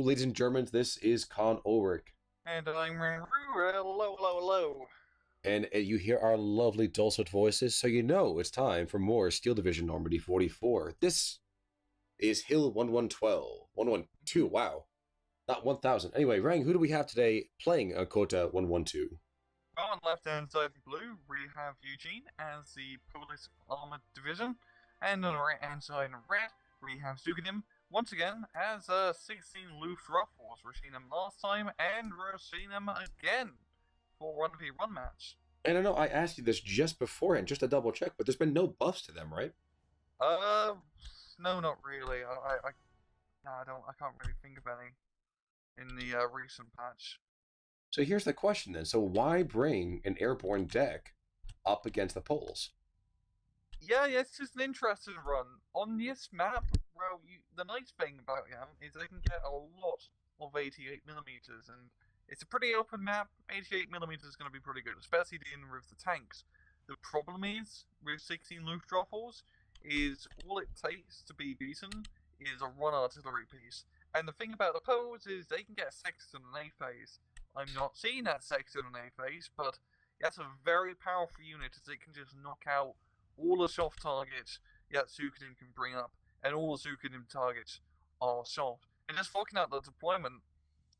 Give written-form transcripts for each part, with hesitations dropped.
ladies and Germans, this is Con Ulrich. And I'm hello. And you hear our lovely dulcet voices, so you know it's time for more Steel Division Normandy 44. This is Hill 1112. 112, wow. Not 1000. Anyway, Rang, who do we have today playing a Cote 112? On left hand side in blue, we have Yue Jin as the Police Armored Division. And on the right hand side in red, we have ZhukoDim once again as 16th Luft Ruffles. We're seeing him last time, and we're seeing him again for 1v1 match. And I know I asked you this just beforehand, just to double check, but there's been no buffs to them, right? No, not really. I can't really think of any in the recent patch. So here's the question then. So why bring an airborne deck up against the Poles? Yeah, it's just an interesting run. On this map, well, the nice thing about him is they can get a lot of 88mm, and it's a pretty open map. 88mm is going to be pretty good, especially dealing with the tanks. The problem is, with 16 Luftwaffles, is all it takes to be beaten is a one artillery piece. And the thing about the Poles is they can get a Sexton and A phase. I'm not seeing that Sexton and A phase, but that's a very powerful unit as it can just knock out all the soft targets that ZhukoDim can bring up, and all the ZhukoDim targets are soft. And just looking at the deployment,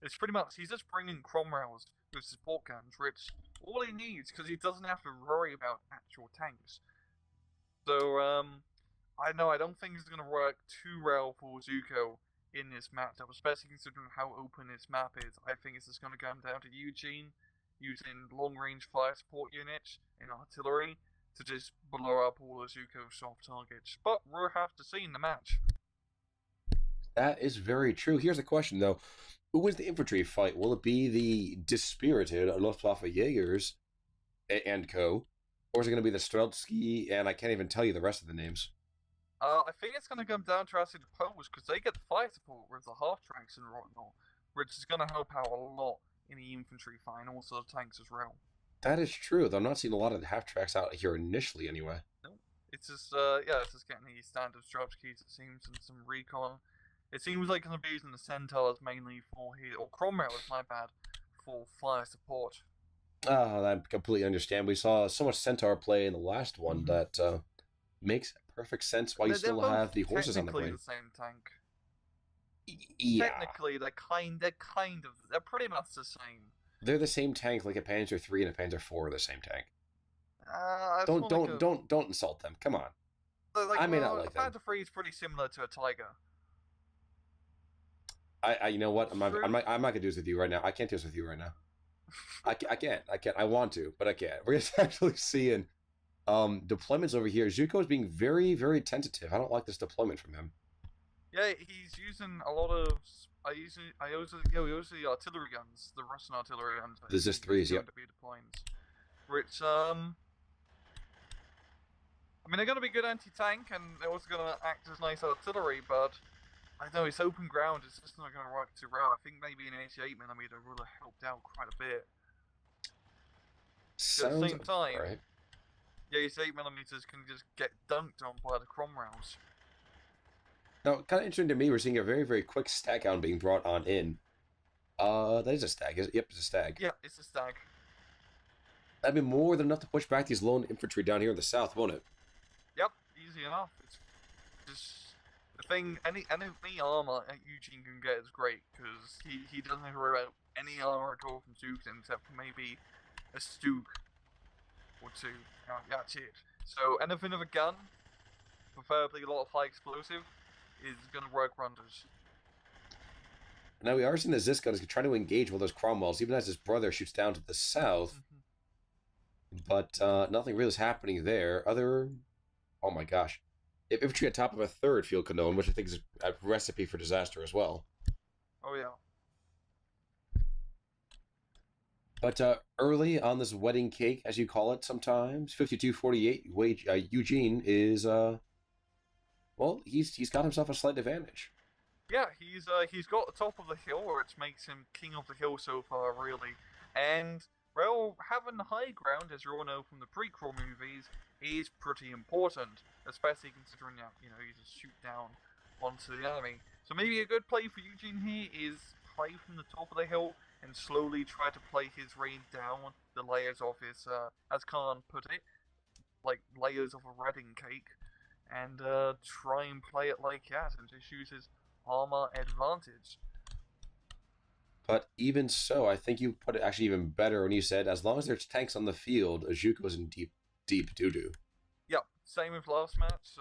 it's pretty much, he's just bringing Cromwells with support guns, which all he needs, because he doesn't have to worry about actual tanks. So, I don't think it's going to work too well for Zuko in this matchup, especially considering how open this map is. I think it's just going to come down to Yue Jin using long-range fire support units and artillery to just blow up all the Zuko soft targets. But we'll have to see in the match. That is very true. Here's the question, though. Who wins the infantry fight? Will it be the dispirited Luftwaffe Jaegers and co., or is it going to be the Streltsky, and I can't even tell you the rest of the names? I think it's going to come down to actually the Poles, because they get the fire support with the half-tracks and whatnot, which is going to help out a lot in the infantry fight, and also the tanks as well. That is true, though I'm not seeing a lot of the half-tracks out here initially, anyway. No, it's just, it's just getting the standard Streltsky's, it seems, and some recon. It seems like going to be using the Centaurs mainly for his, or Cromwell, my bad, for fire support. I completely understand. We saw so much Centaur play in the last one that makes perfect sense why you still have the horses on the plane. They're the same tank. Yeah. Technically, they're pretty much the same. They're the same tank, like a Panzer III and a Panzer IV are the same tank. Don't insult them. Come on. I may not like them. A Panzer III is pretty similar to a Tiger. You know what? I'm not gonna do this with you right now. I can't do this with you right now. I can't. I want to, but I can't. We're just actually seeing deployments over here. Zuko is being very, very tentative. I don't like this deployment from him. Yeah, he's using a lot of. We use the artillery guns, the Russian artillery guns. The ZIS-3s, yeah. Which they're going to be good anti-tank, and they're also going to act as nice artillery, but I know it's open ground. It's just not going to work too well. I think maybe an 88mm would have helped out quite a bit. At the same time, right. Yeah, 88mm can just get dunked on by the Cromwells. Now, kind of interesting to me, we're seeing a very, very quick stag hound being brought on in. That is a stag. Yep, it's a stag. Yeah, it's a stag. That'd be more than enough to push back these lone infantry down here in the south, won't it? Yep, easy enough. It's just the thing. Any armor that Yue Jin can get is great, because he doesn't have to worry about any armor at all from ZhukoDim, except for maybe a Stug or two. That's it. So anything of a gun, preferably a lot of high explosive, is going to work wonders. Now we are seeing the Zis gun is trying to engage with those Cromwells, even as his brother shoots down to the south. But nothing really is happening there. Oh my gosh. Infantry on top of a third field cannon, which I think is a recipe for disaster as well. Oh yeah. But early on this wedding cake, as you call it sometimes, 52-48, Yue Jin is, well, he's got himself a slight advantage. Yeah, he's got the top of the hill, which makes him king of the hill so far, really. And, well, having the high ground, as you all know from the prequel movies, is pretty important, especially considering that, you just shoot down onto the enemy. So maybe a good play for Yue Jin here is play from the top of the hill and slowly try to play his raid down the layers of his, as Khan put it, like layers of a Reading cake, and try and play it like that and just use his armor advantage. But even so, I think you put it actually even better when you said, as long as there's tanks on the field, Zuko's in deep doo-doo. Yeah, same with last match.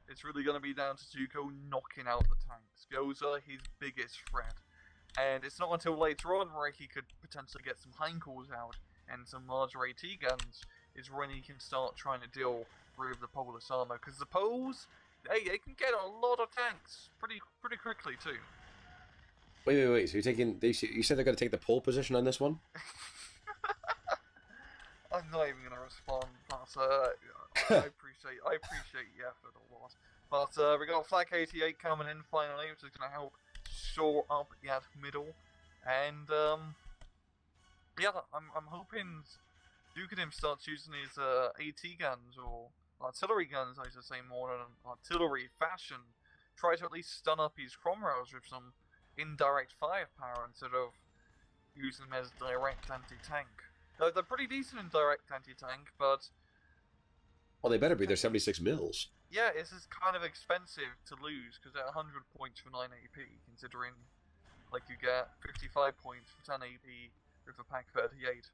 It's really going to be down to Zuko knocking out the tanks. Those are his biggest threat. And it's not until later on where he could potentially get some Heinkels out and some larger AT guns is when he can start trying to deal with the Polis armor. Because the Poles, they can get a lot of tanks pretty quickly too. Wait. So you said they're going to take the pole position on this one? I'm not even going to respond, but I appreciate the effort a lot. But we got Flak 88 coming in finally, which is going to help shore up that middle. And yeah, I'm hoping ZhukoDim starts using his AT guns or artillery guns, I should say, more in an artillery fashion. Try to at least stun up his Cromwells with some indirect firepower instead of using them as direct anti-tank. They're pretty decent in direct anti-tank, but... Well, they better be. They're 76 mils. Yeah, this is kind of expensive to lose, because they're 100 points for 9 AP, considering like you get 55 points for 10 AP with a pack 38.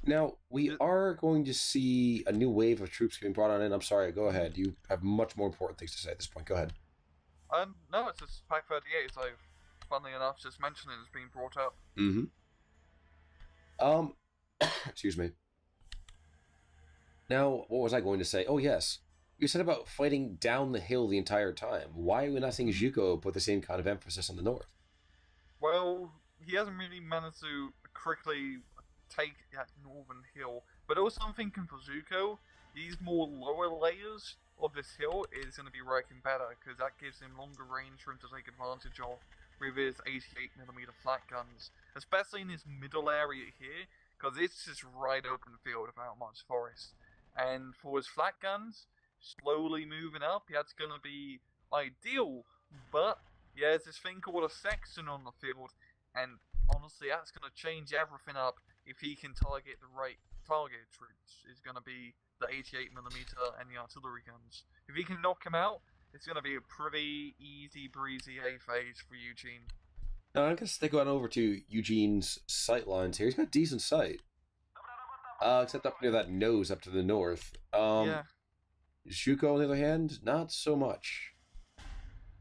Now, we are going to see a new wave of troops being brought on in. I'm sorry, go ahead. You have much more important things to say at this point. Go ahead. No, it's just pack 38, so funnily enough, just mentioning it's being brought up. Mm-hmm. Excuse me. Now, what was I going to say? Oh, yes. You said about fighting down the hill the entire time. Why are we not seeing Zuko put the same kind of emphasis on the north? Well, he hasn't really managed to quickly take that northern hill. But also I'm thinking for Zuko, these more lower layers of this hill is going to be working better, because that gives him longer range for him to take advantage of with his 88mm flat guns. Especially in this middle area here, because it's just right open field without much forest. And for his flat guns, slowly moving up, that's going to be ideal. But yeah, there's this thing called a sexton on the field, and honestly, that's going to change everything up if he can target the right target troops. Is going to be the 88mm and the artillery guns. If he can knock him out, it's going to be a pretty easy breezy A phase for Yue Jin. Now, I'm going to stick on over to Eugene's sight lines here. He's got decent sight. Except up near that nose up to the north. Yeah. Zuko, on the other hand, not so much.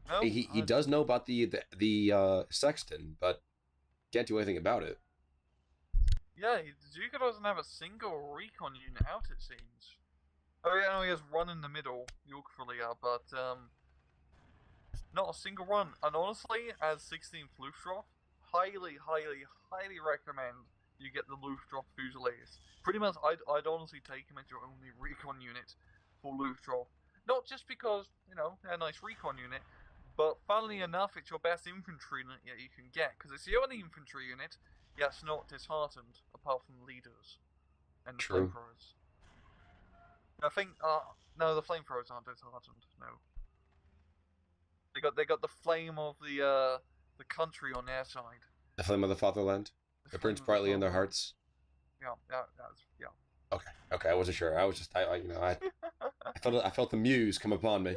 No, he does know about the sexton, but can't do anything about it. Yeah, Zuko doesn't have a single recon unit out, it seems. Oh yeah, no, he has one in the middle, Yorkfilia, but not a single one. And honestly, as 16th Luft, highly recommend you get the Luftwaffe Fusiliers. Pretty much, I'd honestly take him as your only recon unit for Luftwaffe. Not just because, you know, they're a nice recon unit, but funnily enough, it's your best infantry unit you can get, because it's the only infantry unit that's not disheartened, apart from leaders and the flamethrowers. I think, no, the flamethrowers aren't disheartened. No, they got the flame of the country on their side. The flame of the fatherland. It burns brightly in their hearts. Yeah. Okay. I wasn't sure. I was just, I felt the muse come upon me.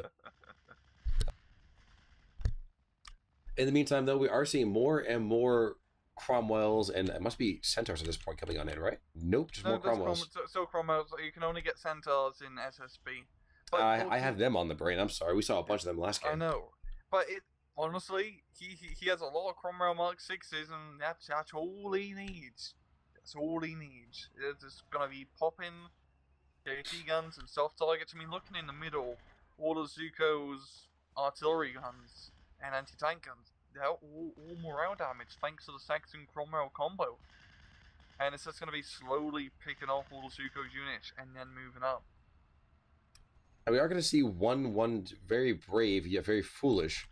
In the meantime, though, we are seeing more and more Cromwells, and it must be Centaurs at this point coming on in, right? Nope, just more Cromwells. So Cromwells, you can only get Centaurs in SSB. But I have them on the brain. I'm sorry. We saw a bunch of them last game. I know, but honestly, he has a lot of Cromwell Mark 6s, and that's all he needs. That's all he needs. It's just gonna be popping KT guns and soft targets. I mean, looking in the middle, all of Zuko's artillery guns and anti-tank guns, they're all morale damage thanks to the Saxon Cromwell combo. And it's just going to be slowly picking off all of Zuko's units and then moving up. And we are going to see one very brave yet very foolish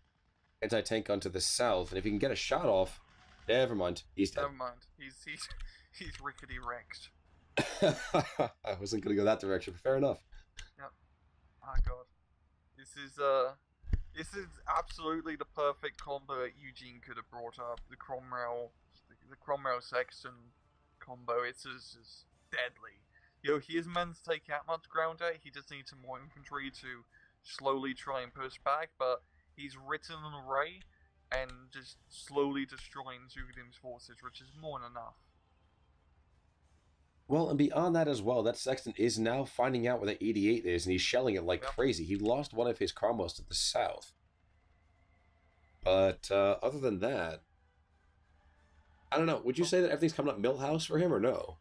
anti-tank gun to the south, and if he can get a shot off, never mind, he's dead. Never mind, he's rickety wrecked. I wasn't going to go that direction, but fair enough. Yep. Oh god, this is This is absolutely the perfect combo that Yue Jin could have brought up. The Cromwell Sexton combo. It's just deadly. He isn't meant to take out much ground there. He just needs some more infantry to slowly try and push back. But he's written an array and just slowly destroying ZhukoDim's forces, which is more than enough. Well, and beyond that as well, that Sexton is now finding out where the 88 is, and he's shelling it like crazy. He lost one of his Cromwells to the south. But other than that, I don't know. Would you say that everything's coming up Millhouse for him, or no?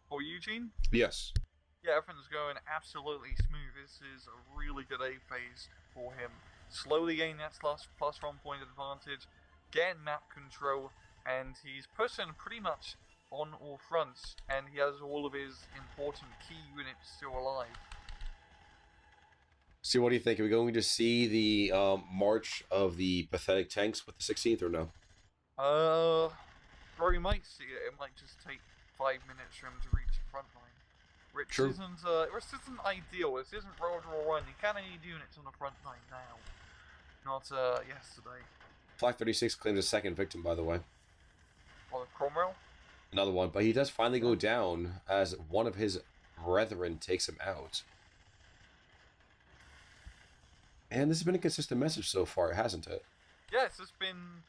For Yue Jin? Yes. Yeah, everything's going absolutely smooth. This is a really good A phase for him. Slowly gaining that plus 1 point advantage, getting map control, and he's pushing pretty much on all fronts, and he has all of his important key units still alive. So what do you think? Are we going to see the march of the pathetic tanks with the 16th, or no? Or we might see it. It might just take 5 minutes for him to reach the front line. Which isn't ideal. This isn't World War I. You can't need units on the front line now. Not yesterday. Flak 36 claims a second victim, by the way. Well, Cromwell? Another one, but he does finally go down as one of his brethren takes him out. And this has been a consistent message so far, hasn't it? Yes, it's been...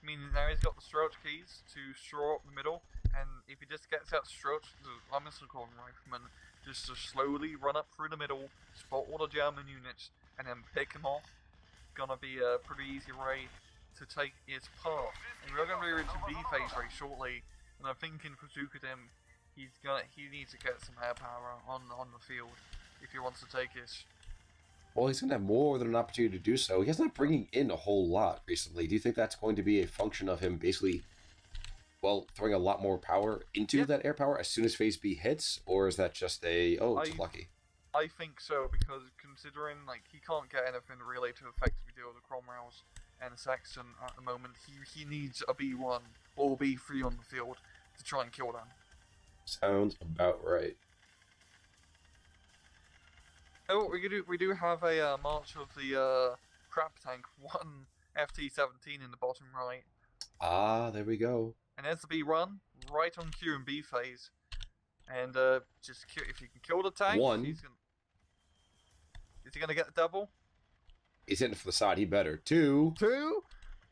I mean, now he's got the Stroach keys to straw up the middle, and if he just gets out Stroach, I'm just calling Rifleman, just to slowly run up through the middle, spot all the German units, and then pick them off. Gonna be a pretty easy way to take his path. And we're gonna be reaching B phase very shortly. And I'm thinking for ZhukoDim, he needs to get some air power on the field if he wants to take this. Well, he's going to have more than an opportunity to do so. He's not bringing in a whole lot recently. Do you think that's going to be a function of him basically, well, throwing a lot more power into that air power as soon as phase B hits? Or is that just a, it's lucky? I think so, because considering like he can't get anything really to effectively deal with the Cromwells and the Sexton at the moment, he needs a B1 or B3 on the field to try and kill them. Sounds about right. Oh, we do have a march of the crap tank 1 FT-17 in the bottom right. Ah, there we go. And there's the B1 right on Q in B phase, and just if you can kill the tank, is he gonna get the double? He's hitting for the side. He better. Two.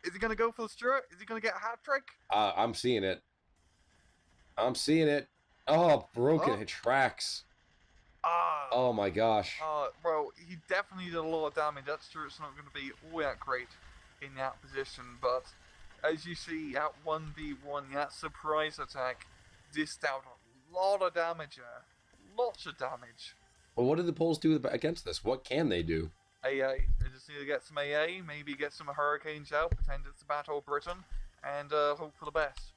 Is he gonna go for the Stuart? Is he gonna get a hat trick? I'm seeing it. Oh, broken. It tracks. Oh my gosh. Well, he definitely did a lot of damage. That Stuart's not going to be all that great in that position, but as you see, at 1v1, that surprise attack dished out a lot of damage there. Lots of damage. Well, what did the Poles do against this? What can they do? AA. They just need to get some AA, maybe get some Hurricanes out, pretend it's the Battle of Britain, and hope for the best.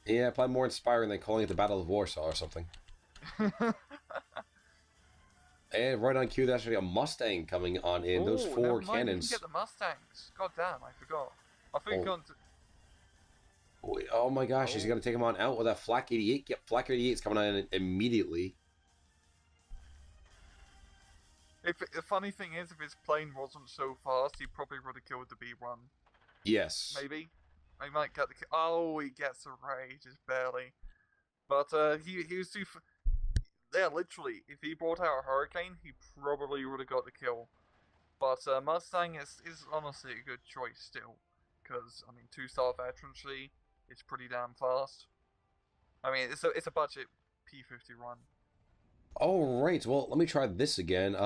Yeah, probably more inspiring than calling it the Battle of Warsaw or something. And right on cue, there's actually a Mustang coming on in. Those 4 cannons. You can get the Mustangs. God damn, I forgot. I think Oh my gosh, he's going to take him on out with that Flak 88. Yep, Flak 88 is coming on in immediately. The funny thing is, if his plane wasn't so fast, he probably would have killed the B1. Yes. Maybe. He might get the kill. Oh, he gets a ray, just barely. But he was too... Yeah, literally, if he brought out a Hurricane, he probably would have got the kill. But Mustang is honestly a good choice still. Because, I mean, 2-star veterancy is pretty damn fast. I mean, it's a budget P50 run. Alright, well, let me try this again.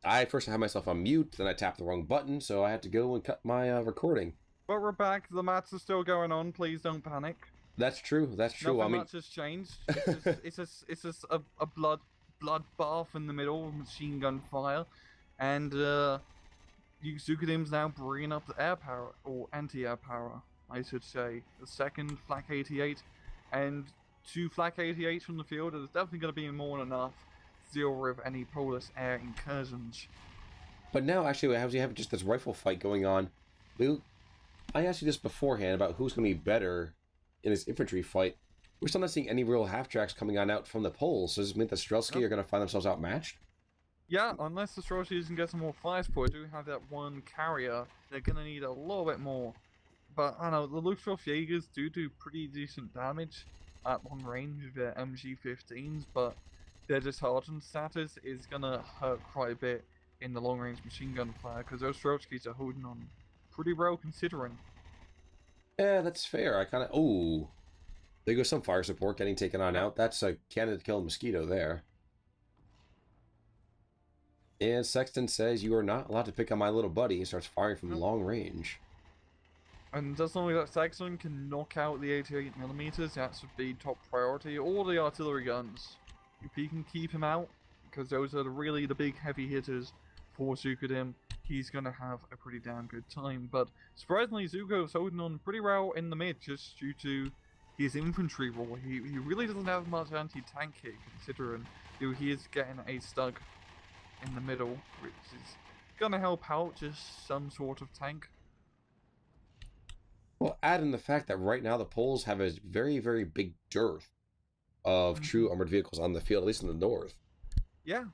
I first had myself on mute, then I tapped the wrong button, so I had to go and cut my recording. But we're back, the mats are still going on, please don't panic. That's true, that's true. Nothing much has changed. It's just a bloodbath in the middle of machine gun fire. And ZhukoDim's now bringing up the air power, or anti-air power, I should say. The second Flak 88, and 2 Flak 88s from the field is definitely going to be more than enough to deal with any Polish air incursions. But now, actually, as you have just this rifle fight going on, I asked you this beforehand about who's going to be better in this infantry fight. We're still not seeing any real half-tracks coming on out from the Poles. So does this mean that Strelski are going to find themselves outmatched? Yeah, unless the Streltsy can get some more fire support, do have that one carrier. They're gonna need a little bit more. But I don't know, the Luftwaffe Jaegers do pretty decent damage at long range with their MG15s, but their disheartened status is gonna hurt quite a bit in the long range machine gun fire, because those Streltskys are holding on pretty well considering. Yeah, that's fair. I kind of... Oh, there goes some fire support getting taken on out. That's a cannon killing mosquito there. And Sexton says, you are not allowed to pick on my little buddy. He starts firing from long range. And as long as that Sexton can knock out the 88mm, that's the top priority. All the artillery guns, if he can keep him out, because those are really the big heavy hitters for ZhukoDim, he's going to have a pretty damn good time. But surprisingly, Zuko's holding on pretty well in the mid, just due to his infantry role. He really doesn't have much anti-tank hit, considering he is getting a stug in the middle, which is going to help out just some sort of tank. Well, add in the fact that right now the Poles have a very, very big dearth of true armored vehicles on the field, at least in the north. Yeah.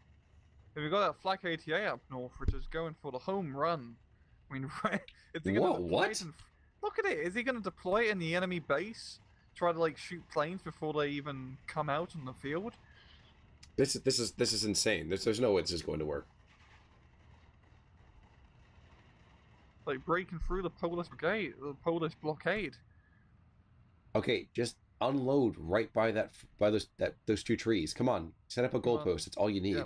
And we've got that Flak ATA up north, which is going for the home run. I mean, is he gonna what? Look at it. Is he going to deploy it in the enemy base? Try to like shoot planes before they even come out on the field? This is insane. There's no way this is going to work. Like breaking through the Polish brigade, the Polish blockade. Okay, just unload right by those two trees. Come on, set up a goalpost. That's all you need. Yeah.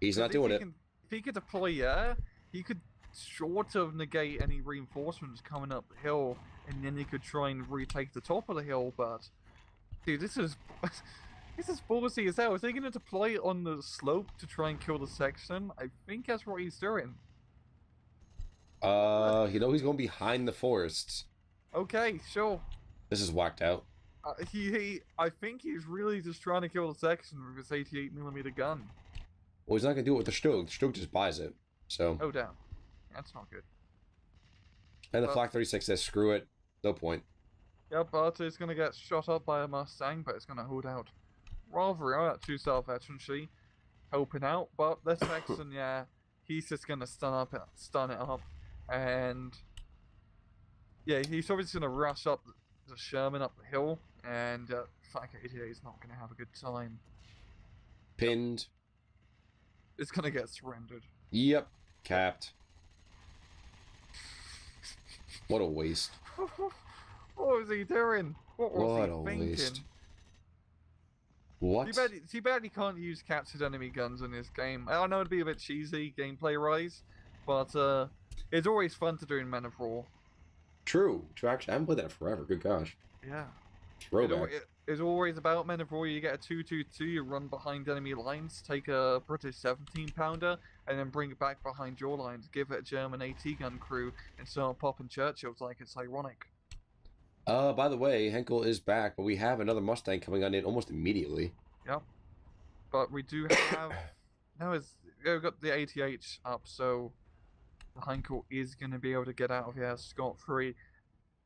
He's not doing it. If he could deploy, he could sort of negate any reinforcements coming up the hill, and then he could try and retake the top of the hill. But dude, this is ballsy as hell. Is he going to deploy on the slope to try and kill the Sexton? I think that's what he's doing. He's going behind the forests. Okay, sure. This is whacked out. I think he's really just trying to kill the Sexton with his 88mm gun. Well, he's not going to do it with the Stug. The Stug just buys it. So. Oh, damn. That's not good. And the Flak 36 says, screw it. No point. Yeah, but it's going to get shot up by a Mustang, but it's going to hold out. Rather, that 2-star veterancy helping out, but the Sexton, yeah, he's just going to stun it up. And yeah, he's obviously going to rush up the Sherman up the hill, and Flak 88 is not going to have a good time. Pinned. It's going to get surrendered. Yep. Capped. What a waste. What was he doing? What was he thinking? Waste. What? Too bad he can't use captured enemy guns in this game. I know it'd be a bit cheesy gameplay-wise, but it's always fun to do in Men of War. True. Actually, I haven't played that forever. Good gosh. Yeah. Throwback. It's always about Men of War. You get a 2-2-2, you run behind enemy lines, take a British 17-pounder, and then bring it back behind your lines, give it a German AT gun crew, and start popping Churchills like it's ironic. By the way, Henkel is back, but we have another Mustang coming on in almost immediately. Yep. But we do have... we've got the ATH up, so the Henkel is going to be able to get out of here scot-free.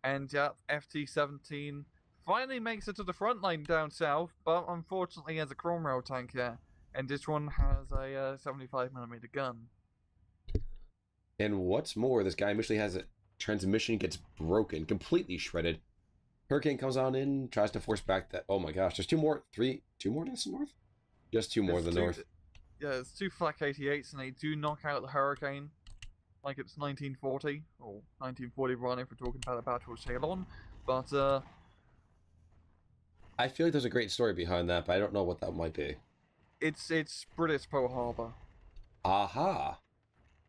And yeah, FT-17 finally makes it to the front line down south, but unfortunately has a Cromwell tank here. And this one has a 75mm gun. And what's more, this guy initially has a transmission gets broken, completely shredded. Hurricane comes on in, tries to force back that. Oh my gosh, there's two more to the north? Just two more to the north. Yeah, it's two Flak 88s, and they do knock out the Hurricane like it's 1940, or 1941 if we're talking about the Battle of Ceylon. But, I feel like there's a great story behind that, but I don't know what that might be. It's British Pearl Harbor. Aha!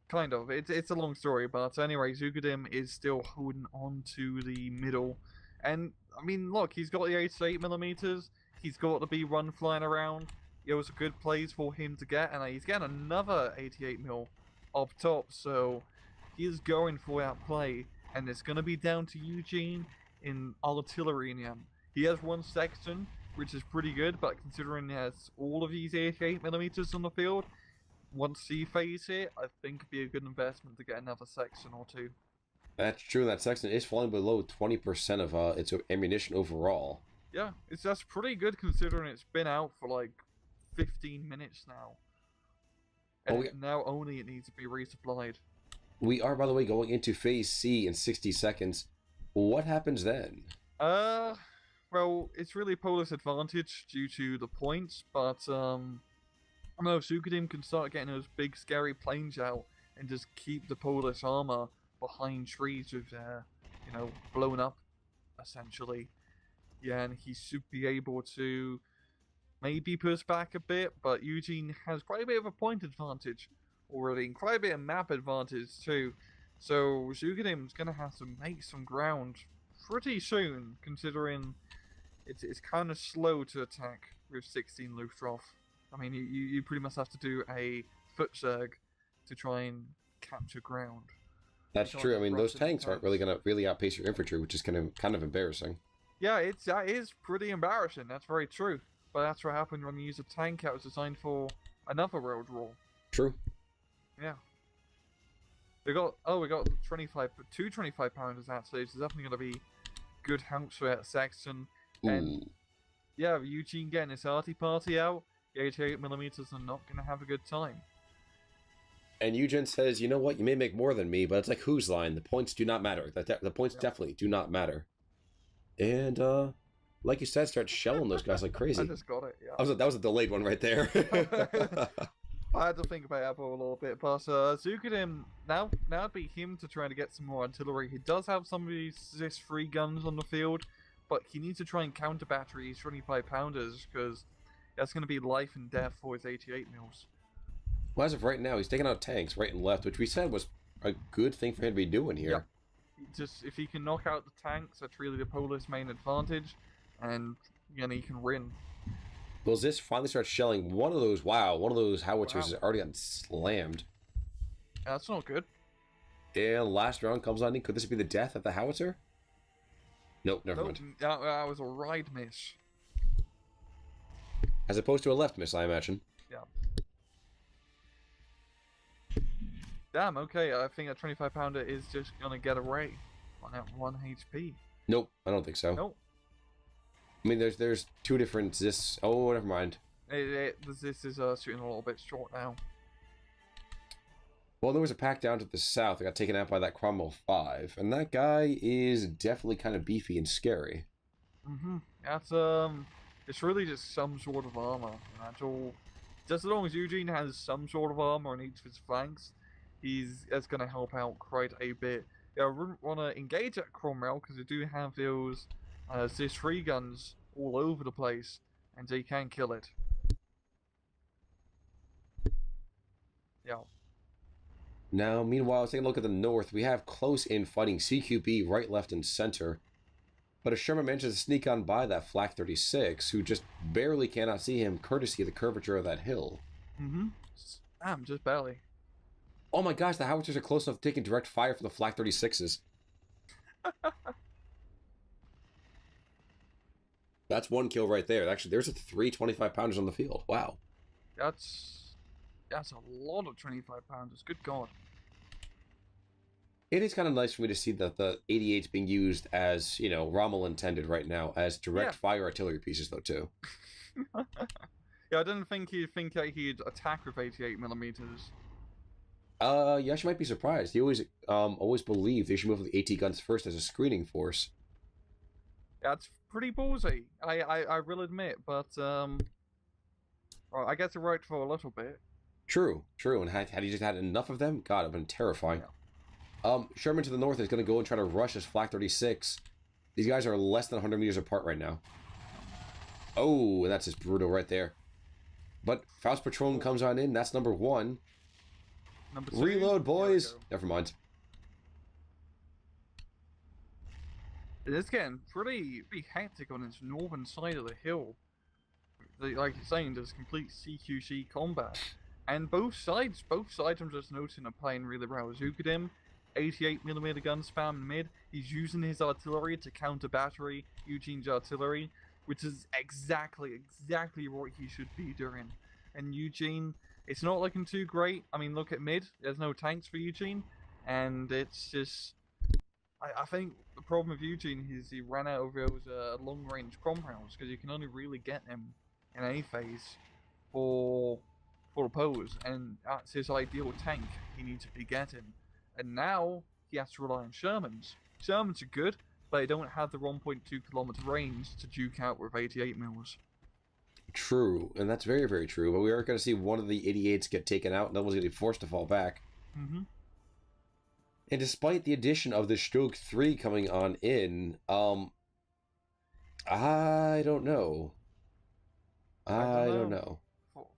Kind of. It's a long story, but anyway, ZhukoDim is still holding on to the middle. And, I mean, look, he's got the 88mm, he's got the B1 flying around. It was a good place for him to get, and he's getting another 88mm up top, so he's going for that play. And it's going to be down to Yue Jin in artillery in him. He has one Sexton, which is pretty good, but considering he has all of these 88mm on the field, once he phase it, I think it'd be a good investment to get another Sexton or two. That's true. That Sexton is falling below 20% of its ammunition overall. Yeah, that's pretty good considering it's been out for like 15 minutes now. And now only it needs to be resupplied. We are, by the way, going into Phase C in 60 seconds. What happens then? Well, it's really Polis' advantage due to the points, but, I don't know if ZhukoDim can start getting those big scary planes out and just keep the Polis armor behind trees with, blown up, essentially. Yeah, and he should be able to maybe push back a bit, but Yue Jin has quite a bit of a point advantage already, and quite a bit of map advantage too. So ZhukoDim's gonna have to make some ground pretty soon, considering it's kind of slow to attack with 16 Luft. I mean, you pretty much have to do a foot surge to try and capture ground. That's true. I mean, those tanks aren't really going to really outpace your infantry, which is kind of embarrassing. Yeah, that is pretty embarrassing. That's very true. But that's what happened when you use a tank that was designed for another road rule. True. Yeah. We got 2 25 pounders actually. So definitely going to be good helps for Saxon. And yeah, Yue Jin getting his arty party out. The 88mm are not going to have a good time. And Yue Jin says, you know what, you may make more than me, but it's like whose line? The points do not matter. The points definitely do not matter. And, like you said, start shelling those guys like crazy. I just got it, yeah. That was a delayed one right there. I had to think about that for a little bit, but ZhukoDim, now it'd be him to try to get some more artillery. He does have some of these ZIS-3 guns on the field, but he needs to try and counter battery these 25 pounders, because that's going to be life and death for his 88 mils. Well, as of right now, he's taking out tanks right and left, which we said was a good thing for him to be doing here. Yep. Just if he can knock out the tanks, that's really the Polis' main advantage, and he can win. Well, Zis finally starts shelling one of those. Wow, one of those howitzers has already gotten slammed. That's not good. And last round comes on in. Could this be the death of the howitzer? Nope, never mind. That was a right miss. As opposed to a left miss, I imagine. Yeah. Damn, okay, I think that 25 pounder is just gonna get away on that 1 HP. Nope, I don't think so. Nope. I mean, there's two different Zis. Oh, never mind. This is shooting a little bit short now. Well, there was a pack down to the south that got taken out by that Cromwell 5, and that guy is definitely kind of beefy and scary. That's it's really just some sort of armor. That's all. Just as long as Yue Jin has some sort of armor on each of his flanks, that's going to help out quite a bit. Yeah, I wouldn't want to engage at Cromwell because they do have those ZIS-3 guns all over the place, and they can kill it. Yeah. Now, meanwhile, taking a look at the north, we have close-in fighting CQB right, left, and center. But as Sherman manages to sneak on by that Flak 36, who just barely cannot see him, courtesy of the curvature of that hill. Just barely. Oh my gosh, the howitzers are close enough to taking direct fire from the Flak 36s. That's one kill right there. Actually, there's 3 25-pounders on the field. Wow. That's a lot of 25 pounders. Good God. It is kind of nice for me to see that the 88's being used as, Rommel intended right now, as direct fire artillery pieces, though, too. Yeah, I didn't think that he'd attack with 88mm. You actually might be surprised. He always believed they should move with the AT guns first as a screening force. That's pretty ballsy, I will admit, but, well, I guess it worked for a little bit. True, and had he just had enough of them, God, it would have been terrifying. Yeah. Sherman to the north is going to go and try to rush his Flak 36. These guys are less than 100 meters apart right now. Oh, and that's just brutal right there. But Faust Patron comes on in. That's number 1. Number 2. Reload, boys. Never mind. It is getting pretty hectic on its northern side of the hill. Like you're saying, there's complete CQC combat. And both sides I'm just noticing are playing really well. ZhukoDim, 88mm gun spam mid. He's using his artillery to counter battery Yue Jin's artillery, which is exactly what he should be doing. And Yue Jin, it's not looking too great. I mean, look at mid. There's no tanks for Yue Jin, and it's just. I think the problem with Yue Jin is he ran out of those long-range Cromwells because you can only really get them in A phase. for the pose, and that's his ideal tank he needs to be getting. And now he has to rely on Shermans. Shermans are good, but they don't have the 1.2 kilometer range to duke out with 88 mils. True, and that's very, very true. But we are going to see one of the 88s get taken out, and that one's going to be forced to fall back. Mm-hmm. And despite the addition of the Stroke 3 coming on in, I don't know. I don't know.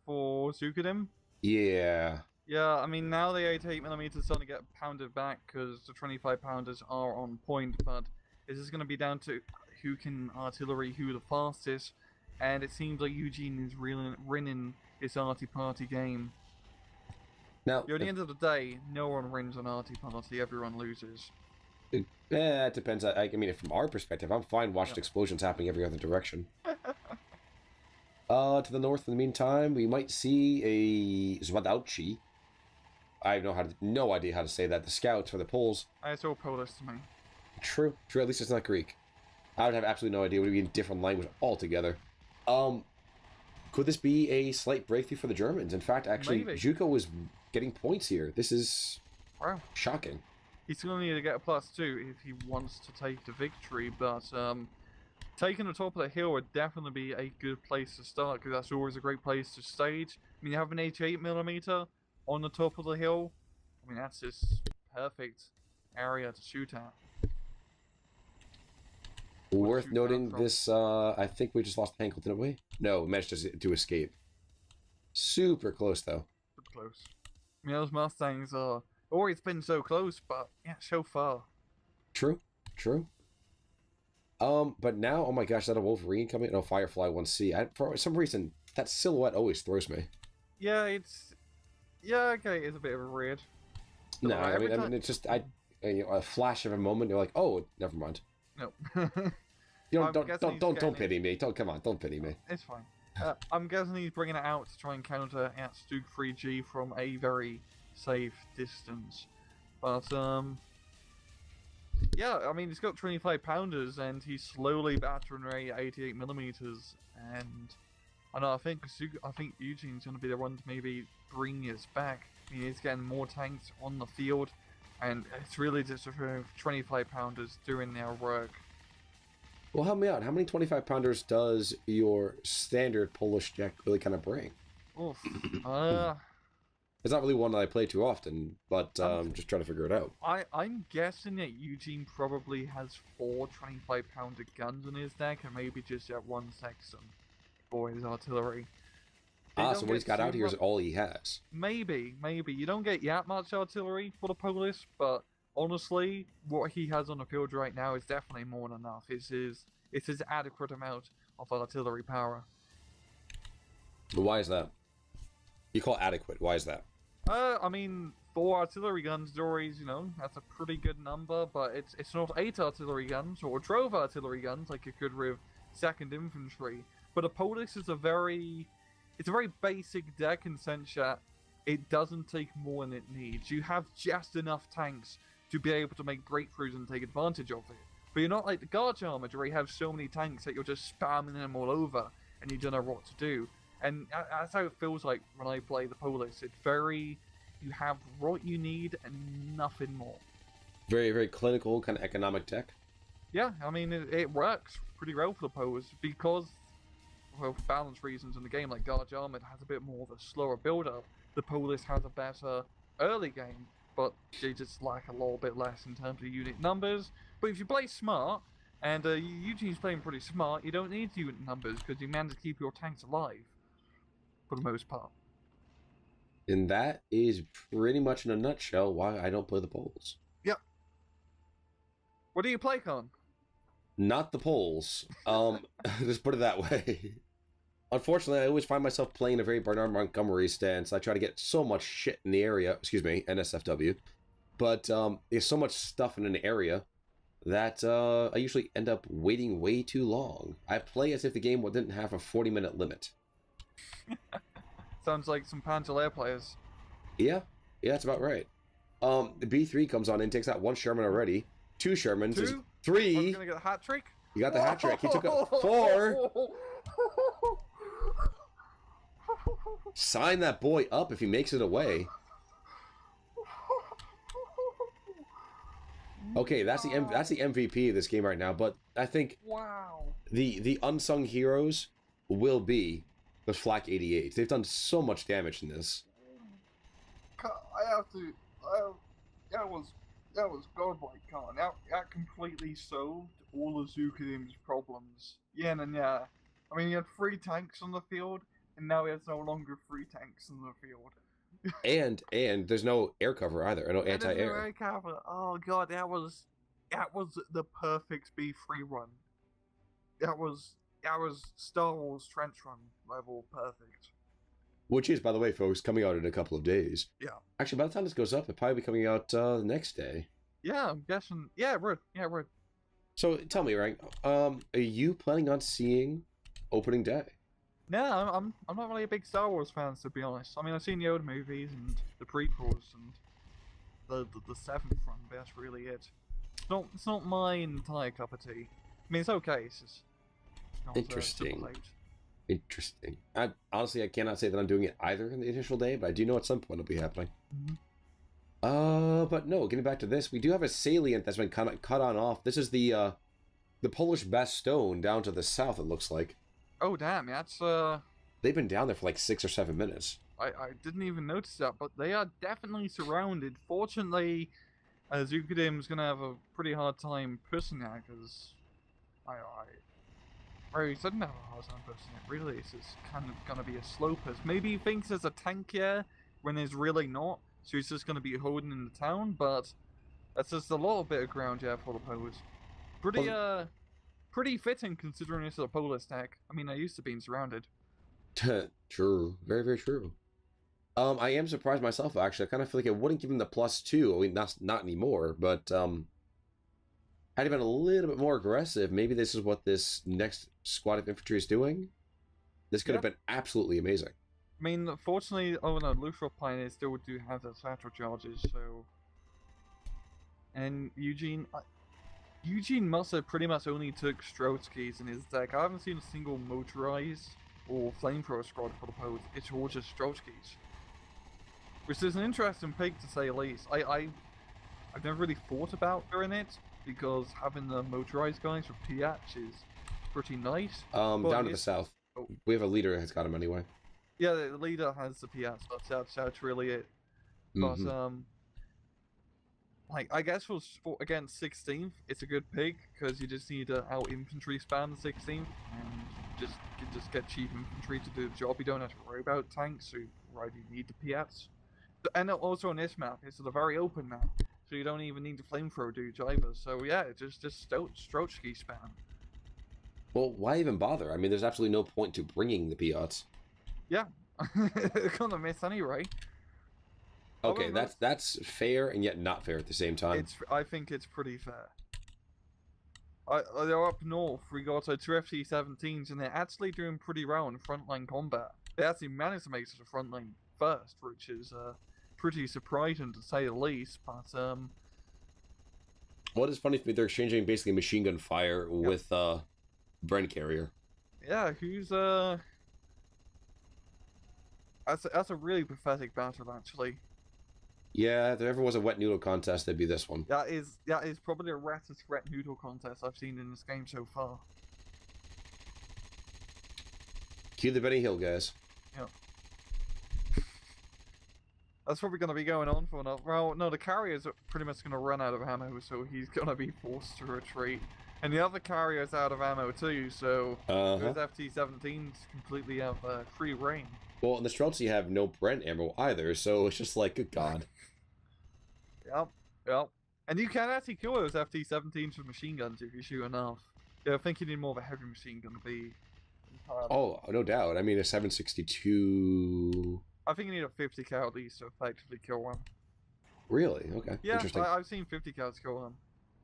For ZhukoDim? Yeah. Yeah, I mean, now the 88mm is starting to get pounded back because the 25 pounders are on point, but this is going to be down to who can artillery who the fastest, and it seems like Yue Jin is really winning this arty party game. Now, At the end of the day, no one wins an arty party, everyone loses. It depends. I mean, from our perspective, I'm fine watching explosions happening every other direction. To the north, in the meantime, we might see a Zwadauchi. I have no idea how to say that. The scouts for the Poles. It's all Polish to me. True. At least it's not Greek. I would have absolutely no idea. It would be in different language altogether. Could this be a slight breakthrough for the Germans? In fact, actually, Zhuko was getting points here. This is shocking. He's going to need to get a +2 if he wants to take the victory, but taking the top of the hill would definitely be a good place to start, because that's always a great place to stage. I mean, you have an 88mm on the top of the hill. I mean, that's just perfect area to shoot at. Worth noting this, I think we just lost Hankel, didn't we? No, we managed to escape. Super close, though. Super close. I mean, those Mustangs are always been so close, but yeah, so far. True. But now, oh my gosh, is that a Wolverine coming? No, Firefly 1C. For some reason, that silhouette always throws me. Yeah, okay, it's a bit of a weird. No, I mean, it's just a flash of a moment. You're like, oh, never mind. No. Don't pity me. Don't pity me. It's fine. I'm guessing he's bringing it out to try and counter Stug 3G from a very safe distance. But yeah, I mean, he's got 25 pounders and he's slowly battering away 88mm, and I think Yue Jin's going to be the one to maybe bring us back. I mean, he's getting more tanks on the field, and it's really just 25 pounders doing their work. Well, help me out. How many 25 pounders does your standard Polish deck really kind of bring? Oof. It's not really one that I play too often, but just trying to figure it out. I'm guessing that Yue Jin probably has 4 25-pounder guns in his deck, and maybe just that one Sexton for his artillery. So what he's got out here is all he has. Maybe. You don't get that much artillery for the Polish, but honestly, what he has on the field right now is definitely more than enough. It's his adequate amount of artillery power. Why is that? You call it adequate. Why is that? I mean, 4 artillery guns is always, that's a pretty good number, but it's not 8 artillery guns or 12 artillery guns like you could with 2nd Infantry. But a Polish is a very basic deck in sense that it doesn't take more than it needs. You have just enough tanks to be able to make breakthroughs and take advantage of it. But you're not like the Guard Armored, where you have so many tanks that you're just spamming them all over and you don't know what to do. And that's how it feels like when I play the Polish. It's you have what you need and nothing more. Very, very clinical, kind of economic tech. Yeah, I mean, it works pretty well for the Polish because, well, for balance reasons in the game, like Guard Armored has a bit more of a slower build-up. The Polish has a better early game, but they just lack a little bit less in terms of unit numbers. But if you play smart, and Yue Jin's playing pretty smart, you don't need unit numbers because you manage to keep your tanks alive. For the most part. And that is pretty much in a nutshell why I don't play the Poles. Yep. What do you play, Con? Not the Poles. Just put it that way. Unfortunately, I always find myself playing a very Bernard Montgomery stance. I try to get so much shit in the area. Excuse me, NSFW. But there's so much stuff in an area that I usually end up waiting way too long. I play as if the game didn't have a 40-minute limit. Sounds like some Panzer players. Yeah, that's about right. The B3 comes on and takes out 1 Sherman already. 2 Shermans. 2? 3. Are you gonna get a hat trick? You got the hat trick. He took out 4. Sign that boy up if he makes it away. Okay, that's the MVP of this game right now, but I think the unsung heroes will be the Flak 88s. They've done so much damage in this. That was godlike, Khan. That completely solved all of ZhukoDim's problems. Yeah, and yeah. I mean, he had 3 tanks on the field, and now he has no longer 3 tanks on the field. and there's no air cover either, no anti-air. No air cover. Oh god, that was the perfect B3 run. That was Star Wars Trench Run level perfect. Which is, by the way, folks, coming out in a couple of days. Yeah. Actually, by the time this goes up, it'll probably be coming out the next day. Yeah, I'm guessing. Yeah, it would. So tell me, right? Are you planning on seeing opening day? No, I'm not really a big Star Wars fan, to be honest. I mean, I've seen the old movies and the prequels and the 7th run, but that's really it. It's not my entire cup of tea. I mean, it's okay. It's just not, interesting. Interesting. Honestly, I cannot say that I'm doing it either in the initial day, but I do know at some point it'll be happening. But no, getting back to this, we do have a salient that's been cut on off. This is the Polish Bastogne down to the south, it looks like. Oh, damn, that's, They've been down there for like 6 or 7 minutes. I didn't even notice that, but they are definitely surrounded. Fortunately, ZhukoDim's gonna have a pretty hard time pushing that, because he doesn't have a hard time pushing it, really. It's just kind of gonna be a slow push. Maybe he thinks there's a tank here, when there's really not, so he's just gonna be holding in the town, but that's just a little bit of ground here for the Poles. Pretty fitting considering it's a polar stack. I mean, I used to being surrounded. True. Very, very true. I am surprised myself, actually. I kind of feel like it wouldn't give him the +2. I mean, not anymore, but had he been a little bit more aggressive, maybe this is what this next squad of infantry is doing. This could have been absolutely amazing. I mean, fortunately, Luftwaffe pioneers still do have their lateral charges, so... And Eugene must have pretty much only took Strotsky's in his deck. I haven't seen a single motorized or flamethrower squad for the Poles. It's all just Strotsky's. Which is an interesting pick, to say the least. I've never really thought about doing it, because having the motorized guys with PDX is pretty nice. Down to the south. Oh. We have a leader that's got him anyway. Yeah, the leader has the PDX, that's really it. But, like, I guess against 16th, it's a good pick, because you just need to out-infantry spam the 16th, and just get cheap infantry to do the job. You don't have to worry about tanks, so you need the PDX. And also on this map, it's a very open map, so you don't even need the flamethrower dudes either. So yeah, just Strotsky spam. Well, why even bother? I mean, there's absolutely no point to bringing the Piats. Yeah, they're gonna miss anyway. Okay, that's fair and yet not fair at the same time. I think it's pretty fair. They're up north. We got 2 FT-17s, and they're actually doing pretty well in frontline combat. They actually managed to make it to the frontline first, which is pretty surprising to say the least. But what is funny to me, they're exchanging basically machine gun fire with Bren carrier. Yeah, who's that's a really pathetic battle, actually. Yeah, if there ever was a wet noodle contest, it'd be this one. That is probably the rattest wet noodle contest I've seen in this game so far. Cue the Benny Hill, guys. Yeah. That's probably going to be going on for enough. Well, no, the carrier's pretty much going to run out of ammo, so he's going to be forced to retreat. And the other carrier's out of ammo too, so those FT-17s completely have free reign. Well, and the Streltsy have no Brent ammo either, so it's just like, good God. Yep. And you can actually kill those FT-17s with machine guns if you shoot enough. Yeah, I think you need more of a heavy machine gun to be entirely... Oh, no doubt. I mean, a 7.62... I think you need a 50 cal at least to effectively kill one. Really? Okay. Yeah, interesting. I've seen 50 cals kill one.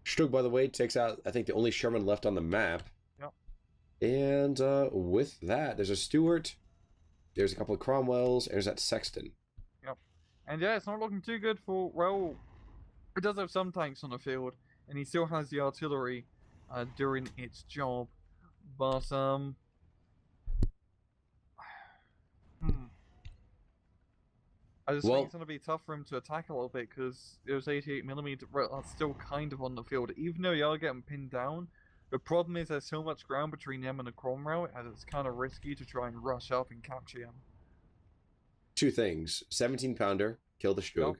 Strug, by the way, takes out, I think, the only Sherman left on the map. Yep. And with that, there's a Stuart, there's a couple of Cromwells, and there's that Sexton. Yep. And yeah, it's not looking too good for, well, it does have some tanks on the field, and he still has the artillery doing its job. But, I just Well, think it's going to be tough for him to attack a little bit because those 88mm are still kind of on the field. Even though you are getting pinned down, the problem is there's so much ground between him and the Cromwell, and it's kind of risky to try and rush up and capture him. two things. 17-pounder, kill the Strug. Yep.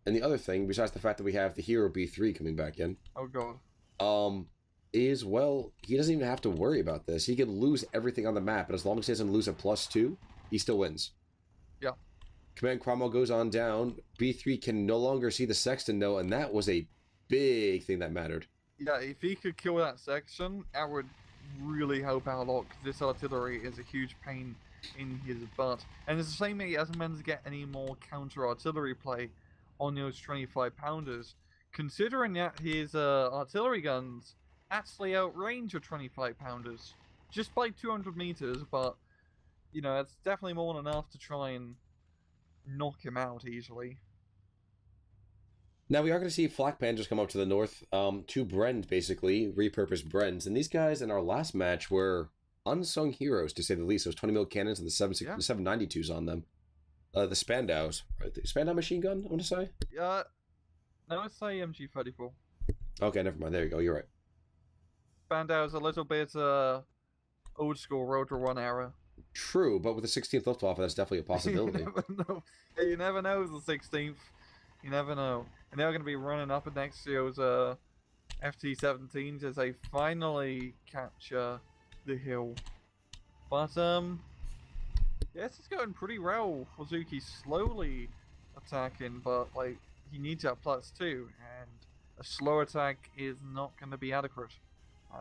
And the other thing, besides the fact that we have the Hero B3 coming back in, Oh god. is, well, he doesn't even have to worry about this. He could lose everything on the map, and as long as he doesn't lose a +2, he still wins. Yeah. Command Cromwell goes on down. B3 can no longer see the Sexton, though, and that was a big thing that mattered. Yeah, if he could kill that section, that would really help out a lot, because this artillery is a huge pain in his butt. And it's the same way he hasn't managed to get any more counter-artillery play on those 25-pounders, considering that his artillery guns actually outrange your 25-pounders just by 200 meters, but, you know, it's definitely more than enough to try and knock him out easily. Now, we are going to see flak panzers come up to the north. Two Brens, basically, repurposed Brens. And these guys in our last match were unsung heroes, to say the least. Those 20mm cannons and the 792s on them. The Spandaus, right? The Spandau machine gun, I want to say? Yeah. No, it's AMG-34. Okay, never mind. There you go. You're right. Spandau's a little bit old school Road to One era. True, but with the 16th Luftwaffe, that's definitely a possibility. You never know. Hey, you never know with the 16th. You never know. And they're going to be running up next year's FT-17s as they finally capture the hill. But, yes, it's going pretty well. Suzuki slowly attacking, but, like, he needs that +2, and a slow attack is not going to be adequate.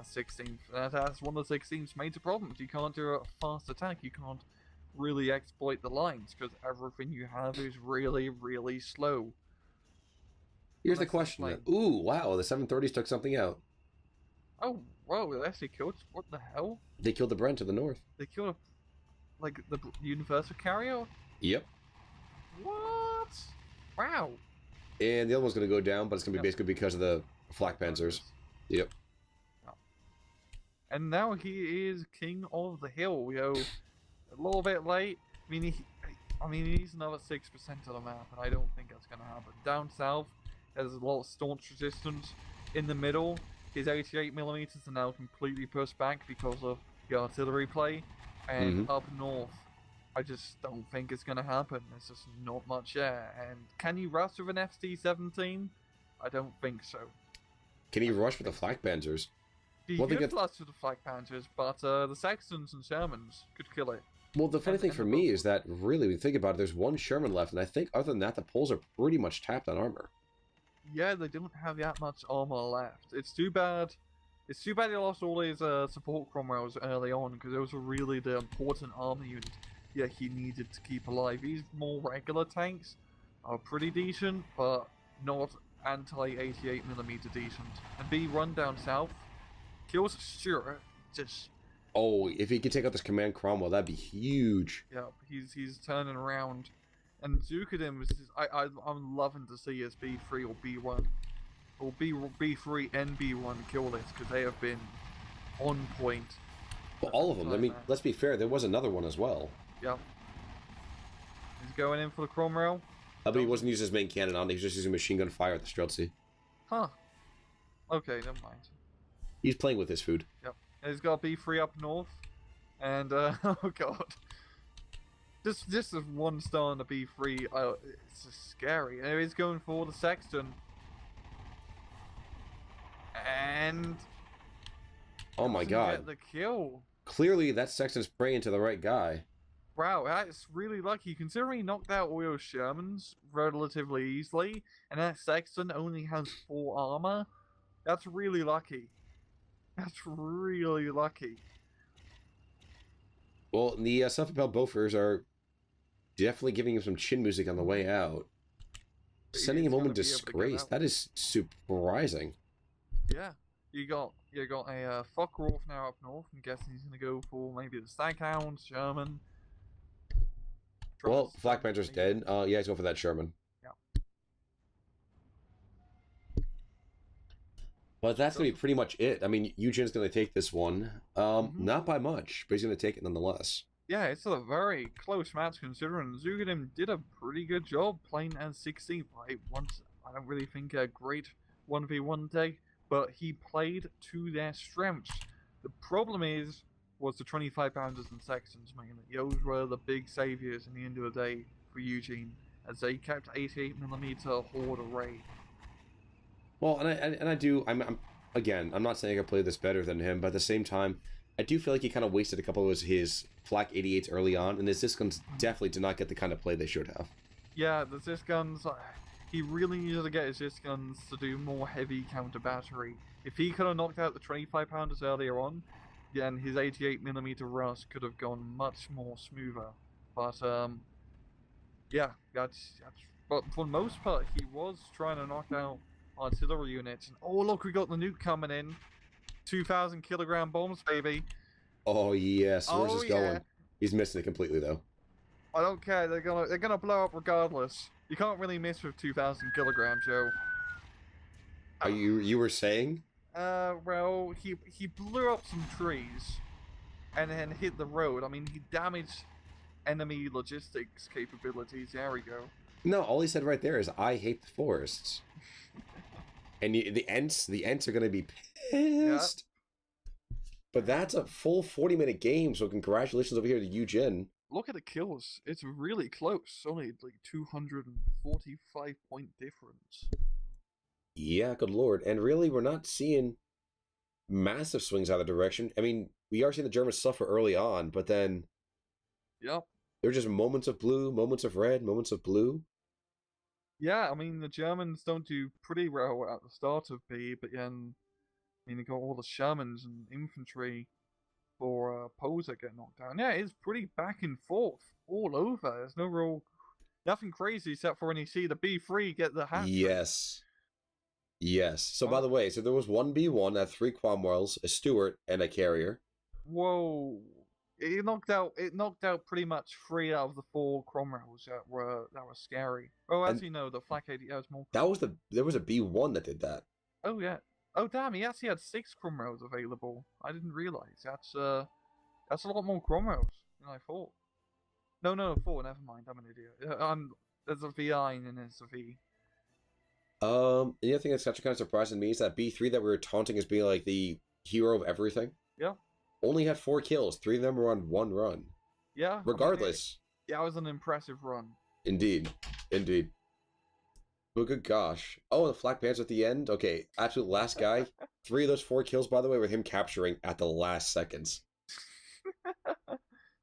16th. That's one of the 16th's major problems. You can't do a fast attack. You can't really exploit the lines because everything you have is really, really slow. Here's the question. Ooh, wow, the 730s took something out. Oh, whoa, they actually killed... What the hell? They killed the Bren to the north. They killed, like, the Universal Carrier? Yep. What? Wow. And the other one's going to go down, but it's going to be basically because of the flak panzers. Yep. And now he is king of the hill. You know, a little bit late. I mean, he needs another 6% of the map, and I don't think that's going to happen. Down south, there's a lot of staunch resistance. In the middle, his 88mm are now completely pushed back because of the artillery play. And up north, I just don't think it's going to happen. There's just not much there. And can you rush with an FT-17? I don't think so. Can he rush with the flak panzers? He could flush with the flak panzers, but the Saxons and Shermans could kill it. Well, the funny thing for me is that, really, when you think about it, there's one Sherman left, and I think other than that, the Poles are pretty much tapped on armor. Yeah, they don't have that much armor left. It's too bad. It's too bad they lost all his support Cromwells early on, because those were really the important armor unit he needed to keep alive. These more regular tanks are pretty decent, but not anti-88mm decent. And B, run down south. Kills Stuart, just... Oh, if he could take out this Command Cromwell, that'd be huge. Yeah, he's turning around. And ZhukoDim was just, I'm loving to see his B3 or B1. Or B3 and B1 kill this, because they have been on point. Well, all of them. I mean, let's be fair, there was another one as well. Yep. He's going in for the Cromwell. But he wasn't using his main cannon on, he was just using machine gun fire at the Streltsy. Huh. Okay, never mind. He's playing with his food. Yep. And he's got B3 up north. And, oh god. This is 1 star on the B3. It's just scary. And he's going for the Sexton. And... Oh my god. Get the kill. Clearly, that Sexton's praying to the right guy. Wow, that's really lucky, considering he knocked out all your Shermans relatively easily, and that Sexton only has 4 armor. That's really lucky. That's really lucky. Well, the self-propelled Bofors are definitely giving him some chin music on the way out. Sending him home in disgrace. That is surprising. Yeah. You got a Focke-Wulf now up north. I'm guessing he's going to go for maybe the Staghound, Sherman. Well, Flak Panzer's dead. Yeah, he's going for that Sherman. Yeah. But that's going to be pretty much it. I mean, Yue Jin's going to take this one. Not by much, but he's going to take it nonetheless. Yeah, it's a very close match considering ZhukoDim did a pretty good job playing as 16th. I don't really think a great 1v1 day, but he played to their strengths. The problem was the 25 pounders and sextons mainly. Those were the big saviors in the end of the day for Yue Jin, as they kept 88mm horde array. Well, and I do. I'm again. I'm not saying I play this better than him, but at the same time, I do feel like he kind of wasted a couple of his flak 88s early on, and his disc guns definitely did not get the kind of play they should have. Yeah, the disc guns. He really needed to get his disc guns to do more heavy counter battery. If he could have knocked out the 25 pounders earlier on, then his 88mm rust could have gone much more smoother. But yeah, that's. But for the most part, he was trying to knock out artillery units. And oh look, we got the nuke coming in. 2,000 kilogram bombs, baby. Oh yes, where's Oh this yeah. going? He's missing it completely though. I don't care. They're gonna blow up regardless. You can't really miss with 2,000 kilograms, Joe. Are you were saying? Well, he blew up some trees, and then hit the road. I mean, he damaged enemy logistics capabilities. There we go. No, all he said right there is, "I hate the forests." And the Ents are going to be pissed. Yep. But that's a full 40-minute game, so congratulations over here to Yue Jin. Look at the kills. It's really close. Only like 245 point difference. Yeah, good lord. And really, we're not seeing massive swings out of direction. I mean, we are seeing the Germans suffer early on, but then... Yep. There are just moments of blue, moments of red, moments of blue. Yeah, I mean, the Germans don't do pretty well at the start of B, but then, I mean, they got all the Shermans and infantry for Poser get knocked down. Yeah, it's pretty back and forth all over. There's nothing crazy except for when you see the B3 get the hat. Yes. Yes. So, by the way, so there was one B1 at 3 Cromwells, a Stuart, and a carrier. Whoa. It knocked out pretty much 3 out of the 4 Cromwells that were scary. Oh, as you know, the flak 80 was more. There was a B1 that did that. Oh yeah. Oh damn, he actually had 6 Cromwells available. I didn't realize. That's a lot more Cromwells than I thought. No, 4. Never mind. I'm an idiot. There's a VI and then there's a V. The other thing that's actually kind of surprising me is that B3 that we were taunting as being like the hero of everything. Yeah. Only had 4 kills. 3 of them were on 1 run. Yeah. Regardless. I mean, it was an impressive run. Indeed. But good gosh. Oh, the Flak Pants at the end? Okay, absolute last guy. 3 of those 4 kills, by the way, were him capturing at the last seconds.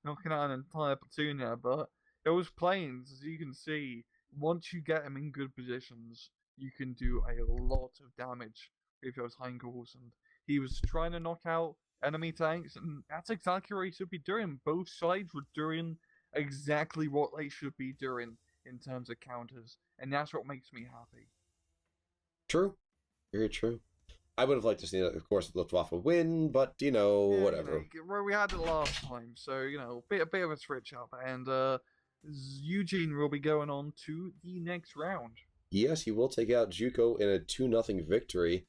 Knocking out an entire platoon there, but those planes, as you can see, once you get them in good positions, you can do a lot of damage with those Heinkel's. And he was trying to knock out enemy tanks, and that's exactly what he should be doing. Both sides were doing exactly what they should be doing in terms of counters, and that's what makes me happy. True. Very true. I would have liked to see, of course, Luftwaffe win, but, whatever. Well, we had it last time, so, a bit of a switch up, and Yue Jin will be going on to the next round. Yes, he will take out Zuko in a 2-0 victory.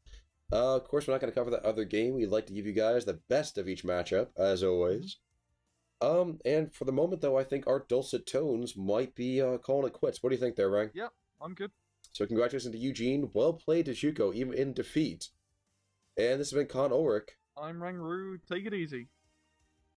Of course, we're not going to cover that other game. We'd like to give you guys the best of each matchup, as always. And for the moment, though, I think our dulcet tones might be calling it quits. What do you think there, Rang? Yep, I'm good. So congratulations to Yue Jin. Well played to Zuko, even in defeat. And this has been Con Ulrich. I'm Rangru. Take it easy.